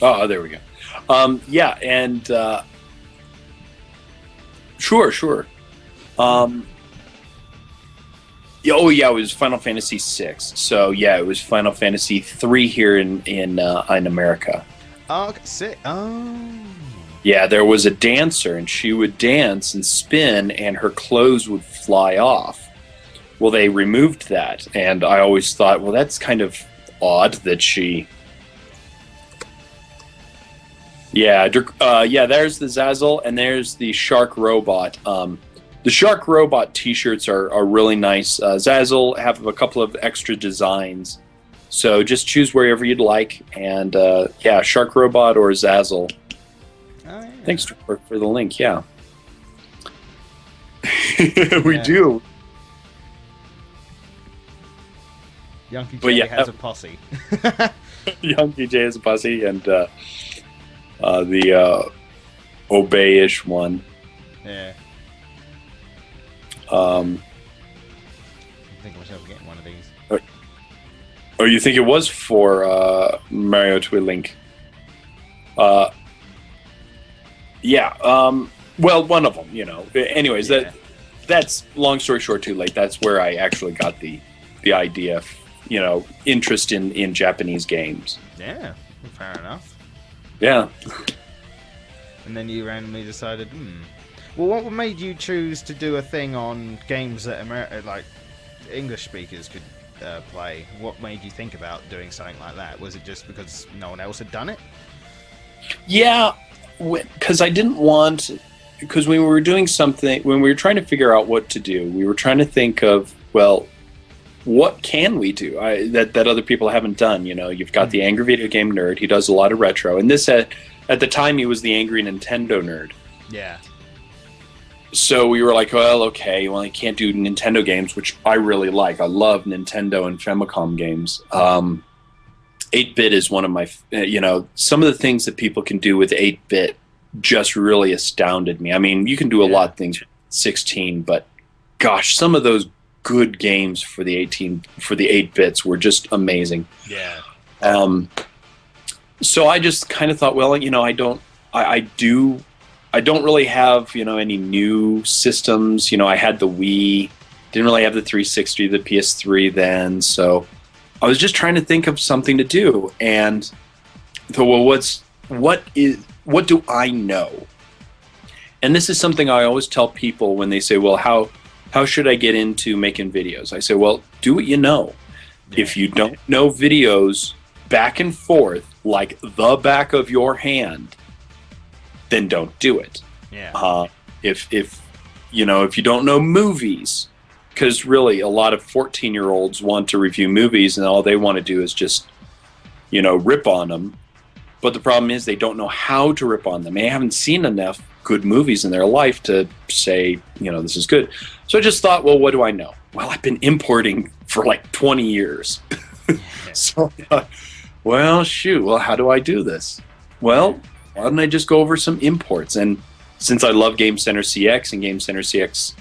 Oh, there we go. Yeah, and sure. Um, yeah, oh yeah, it was Final Fantasy 6. So yeah, it was Final Fantasy 3 here in America. Oh, okay, sick. Oh. Yeah, there was a dancer, and she would dance and spin, and her clothes would fly off. Well, they removed that, and I always thought, well, that's kind of odd that she. Yeah, yeah. There's the Zazzle, and there's the Shark Robot. The Shark Robot T-shirts are really nice. Zazzle have a couple of extra designs, so just choose wherever you'd like. And yeah, Shark Robot or Zazzle. Oh, yeah. Thanks for the link. Yeah, we Yeah. do. Yankee But J yeah, has a posse. Young DJ is a pussy, and the Obey-ish one. Yeah. Um, I think myself getting one of these. oh, you think it was for Mario to a Link? Yeah. Well, one of them. You know. Anyways, Yeah. that's long story short. Too late. That's where I actually got the idea. You know, interest in Japanese games. Yeah, fair enough. Yeah. And then you randomly decided, Well, what made you choose to do a thing on games that like English speakers could play? What made you think about doing something like that? Was it just because no one else had done it? Yeah, because I didn't want. Because when we were doing something, when we were trying to figure out what to do, we were trying to think of, well, what can we do that other people haven't done? You know, you've got the Angry Video Game Nerd. He does a lot of retro, and this at the time he was the Angry Nintendo Nerd. Yeah. So we were like, well, okay, well, I can't do Nintendo games, which I really like. I love Nintendo and Famicom games. 8-bit is one of my, you know, some of the things that people can do with 8-bit just really astounded me. I mean, you can do a lot of things with 16, but gosh, some of those good games for the 8-bits were just amazing. Yeah. So I just kind of thought, well, you know, I don't really have, you know, any new systems. You know, I had the Wii, didn't really have the 360, the PS3 then, so I was just trying to think of something to do, and thought, well, what do I know? And this is something I always tell people when they say, well, how should I get into making videos? I say, well, do what you know. Yeah. If you don't know videos back and forth like the back of your hand, then don't do it. Yeah. If you know, if you don't know movies, because really a lot of 14-year-olds want to review movies and all they want to do is just, you know, rip on them. But the problem is they don't know how to rip on them. They haven't seen enough good movies in their life to say, you know, this is good. So I just thought, well, what do I know? Well, I've been importing for like 20 years. So I thought, well, shoot, well, how do I do this? Well, why don't I just go over some imports? And since I love Game Center CX, and Game Center CX,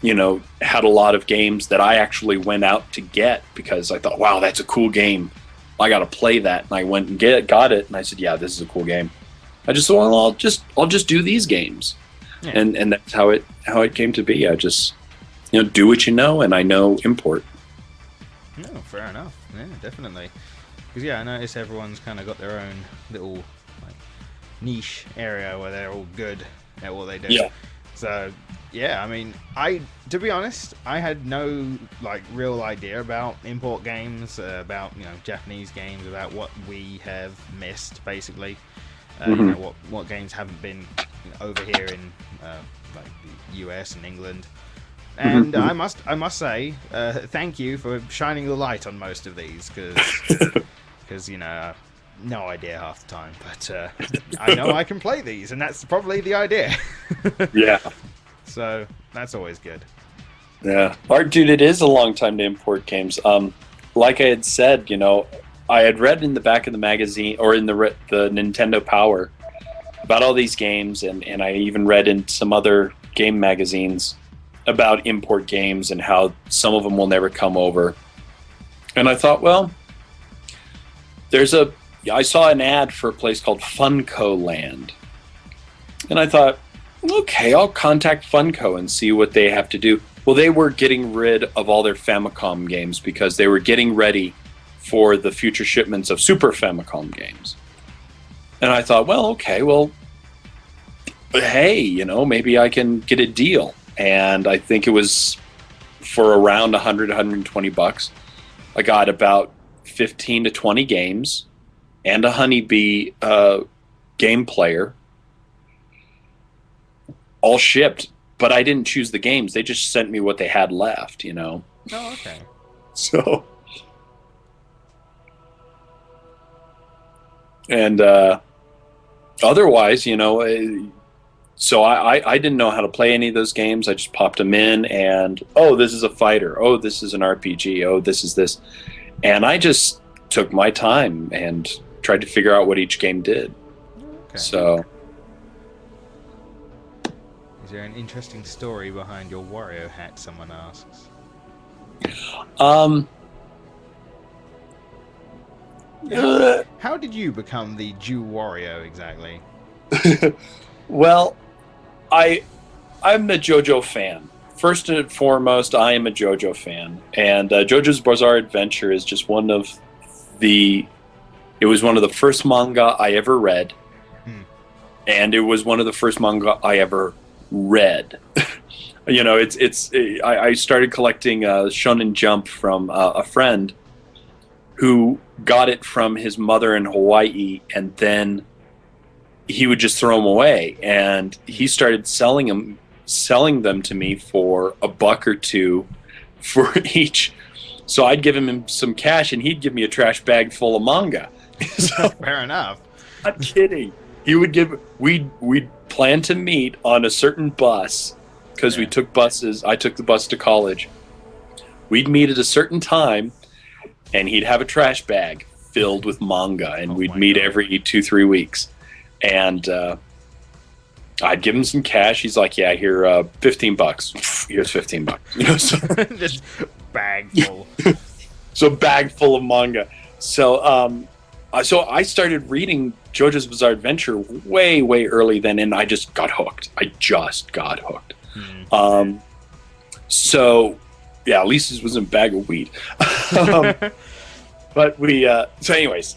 you know, had a lot of games that I actually went out to get because I thought, wow, that's a cool game. I got to play that. And I went and got it, and I said, yeah, this is a cool game. I just thought, well, I'll just do these games. Yeah. And that's how it came to be. I just, you know, do what you know, and I know import. No, fair enough. Yeah, definitely. Because yeah, I notice everyone's kind of got their own little like niche area where they're all good at what they do. Yeah. So yeah, I mean, to be honest, I had no like real idea about import games, about, you know, Japanese games, about what we have missed basically. You know, what games haven't been, you know, over here in like the US and England. And I must say, thank you for shining the light on most of these, because you know, no idea half the time, but I know I can play these, and that's probably the idea. Yeah. So that's always good. Yeah, dude, it is a long time to import games. Like I had said, you know, I had read in the back of the magazine or in the Nintendo Power about all these games, and I even read in some other game magazines about import games and how some of them will never come over. And I thought, well, there's a I saw an ad for a place called Funco Land. And I thought, okay, I'll contact Funco and see what they have to do. Well, they were getting rid of all their Famicom games because they were getting ready for the future shipments of Super Famicom games. And I thought, well, okay, well, hey, you know, maybe I can get a deal. And I think it was for around 100, 120 bucks. I got about 15 to 20 games and a Honeybee game player, all shipped. But I didn't choose the games. They just sent me what they had left, you know. Oh, okay. So, and otherwise, you know, so I didn't know how to play any of those games. I just popped them in and, oh, this is a fighter. Oh, this is an RPG. Oh, this is this. And I just took my time and tried to figure out what each game did. Okay. So, is there an interesting story behind your Wario hat, someone asks? How did you become the JewWario exactly? Well, I'm a JoJo fan. First and foremost, I am a JoJo fan, and JoJo's Bizarre Adventure is just one of the. It was one of the first manga I ever read, and it was one of the first manga I ever read. You know, I started collecting Shonen Jump from a friend who got it from his mother in Hawaii, and then he would just throw them away, and he started selling them to me for $1 or $2 for each. So I'd give him some cash, and he'd give me a trash bag full of manga. So, fair enough. I'm kidding. He would give. We'd plan to meet on a certain bus because we took buses. I took the bus to college. We'd meet at a certain time, and he'd have a trash bag filled with manga, and we'd meet every 2-3 weeks. And I'd give him some cash. He's like, "Yeah, here, $15. Here's $15." You know, so just bag full. So bag full of manga. So so I started reading JoJo's Bizarre Adventure way, way early then, and I just got hooked. So yeah, at least it wasn't a bag of weed. But so anyways,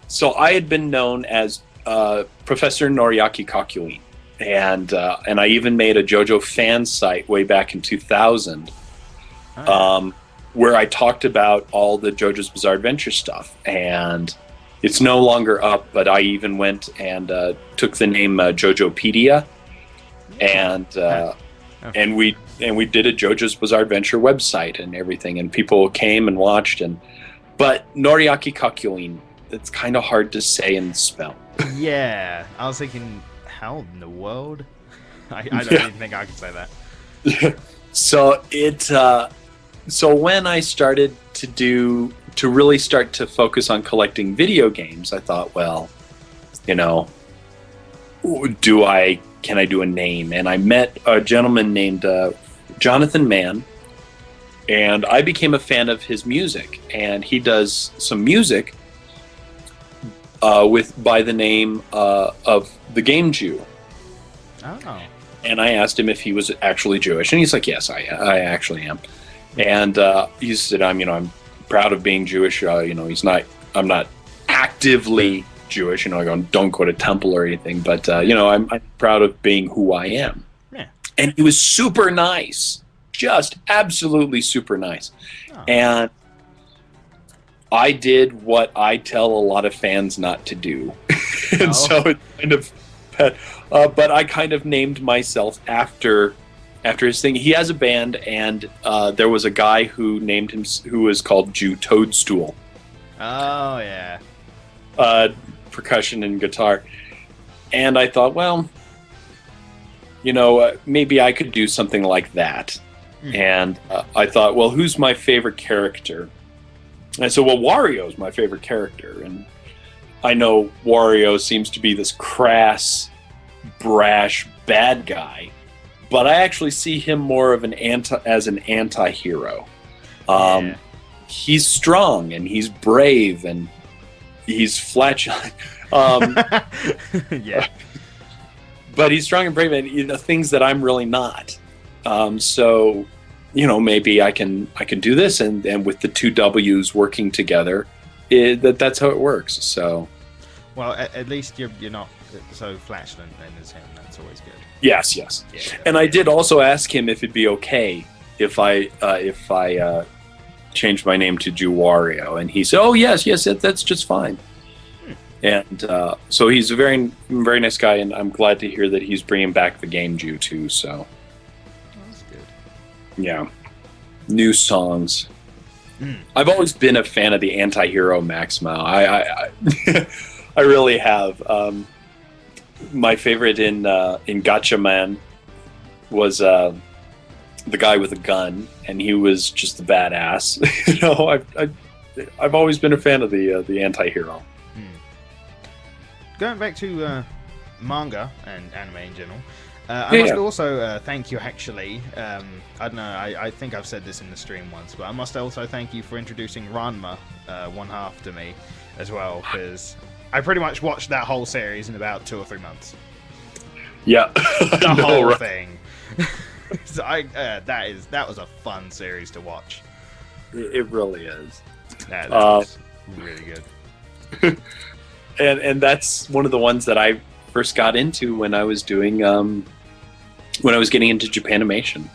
so I had been known as Professor Noriaki Kakuin, and I even made a JoJo fan site way back in 2000, where I talked about all the JoJo's Bizarre Adventure stuff, and it's no longer up. But I even went and took the name JoJopedia, and we did a JoJo's Bizarre Adventure website and everything, and people came and watched. But Noriaki Kakuin, it's kind of hard to say and spell. Yeah, I was thinking, how in the world? I don't even think I could say that. So so when I started to really start to focus on collecting video games, I thought, well, you know, can I do a name? And I met a gentleman named Jonathan Mann, and I became a fan of his music. And he does some music by the name of the Game Jew. Oh. And I asked him if he was actually Jewish, and he's like, "Yes, I actually am." And he said, "I'm proud of being Jewish. I'm not actively Jewish. I don't go to temple or anything, but I'm proud of being who I am." Yeah. And he was super nice, just absolutely super nice. Oh. And I did what I tell a lot of fans not to do. And so it kind of, but I kind of named myself after his thing. He has a band, and there was a guy who named him, who was called Jew Toadstool. Oh, yeah. Percussion and guitar. And I thought, well, maybe I could do something like that. And I thought, well, who's my favorite character? And I said, well, Wario is my favorite character. And I know Wario seems to be this crass, brash, bad guy, but I actually see him more of as an anti-hero. He's strong, and he's brave, and he's flatulent. Yeah. But he's strong and brave, and things that I'm really not. So, maybe I can do this, and with the two W's working together, that's how it works. So, well, at least you're not so flatulent then as him. That's always good. Yes. Yeah, And I did also ask him if it'd be okay if I changed my name to JewWario, and he said, "Oh yes, that's just fine." And so he's a very, very nice guy, and I'm glad to hear that he's bringing back the game Jew too. So that's good. Yeah, new songs. I've always been a fan of the anti-hero Maximo. I really have. My favorite in Gotcha Man was the guy with a gun, and he was just a badass. I've always been a fan of the anti-hero. Going back to manga and anime in general, I must also thank you, actually. I don't know, I think I've said this in the stream once, but I must also thank you for introducing Ranma one half to me as well, because I pretty much watched that whole series in about 2 or 3 months. Yeah. The whole thing. So that was a fun series to watch. It really is. That was really good. And that's one of the ones that I first got into when I was doing when I was getting into Japanimation.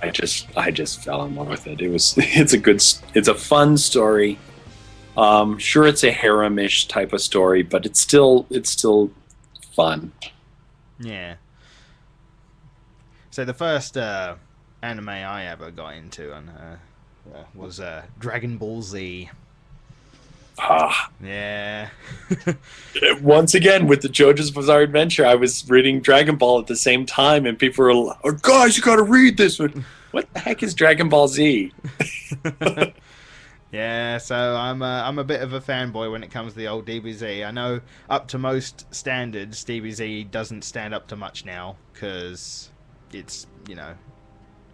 I just fell in love with it. It's a fun story. Sure, it's a harem-ish type of story, but it's still fun. Yeah. So the first anime I ever got into was Dragon Ball Z. Yeah. Once again, with the JoJo's Bizarre Adventure, I was reading Dragon Ball at the same time, and people were like, "Oh, guys, you got to read this one." What the heck is Dragon Ball Z? Yeah, so I'm a bit of a fanboy when it comes to the old DBZ. I know up to most standards, DBZ doesn't stand up to much now, because it's,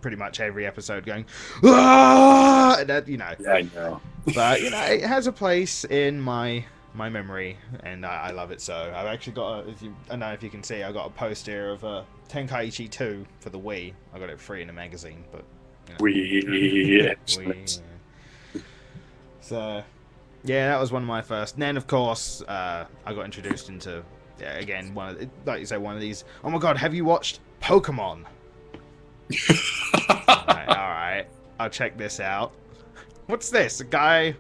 pretty much every episode going, "Ah!" That, Yeah, I know. But, it has a place in my memory, and I love it so. I've actually got I don't know if you can see, I got a poster of Tenkaichi 2 for the Wii. I got it free in a magazine, but... Wii. So, yeah, that was one of my first. And then, of course, I got introduced into, again, like you say, one of these. Oh my god, have you watched Pokemon? Alright, I'll check this out. What's this? A guy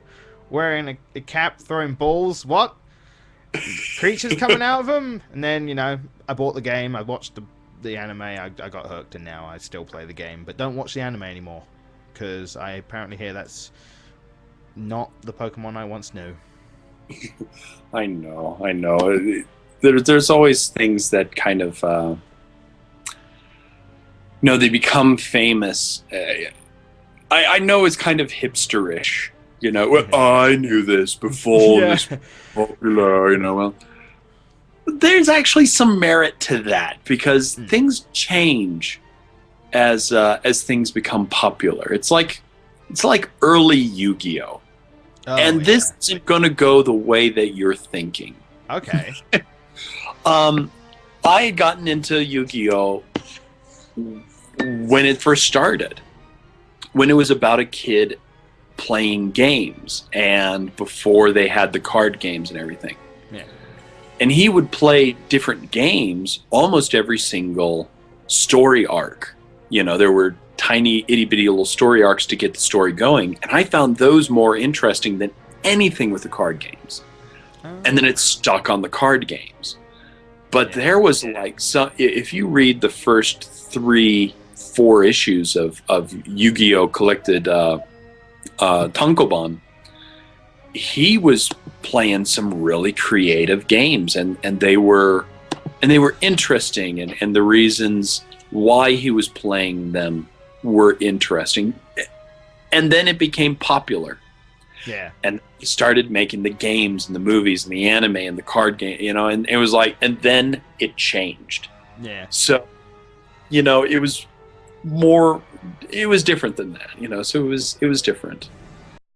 wearing a cap throwing balls? What? Creatures coming out of him? And then, I bought the game, I watched the anime, I got hooked, and now I still play the game. But don't watch the anime anymore, because I apparently hear that's not the Pokemon I once knew. I know. There's always things that kind of, they become famous. I know it's kind of hipsterish, I knew this before this was popular, well. There's actually some merit to that, because things change as things become popular. It's like early Yu-Gi-Oh! This isn't going to go the way that you're thinking. Okay. I had gotten into Yu-Gi-Oh! When it first started. When it was about a kid playing games, and before they had the card games and everything. Yeah. And he would play different games almost every single story arc. There were tiny itty-bitty little story arcs to get the story going, and I found those more interesting than anything with the card games. And then it stuck on the card games. But there was if you read the first 3-4 issues of Yu-Gi-Oh! Collected Tankobon, he was playing some really creative games, and they were interesting, and the reasons why he was playing them were interesting. And then it became popular. Yeah. And he started making the games and the movies and the anime and the card game, and it was and then it changed. Yeah. So, it was different than that, so it was different.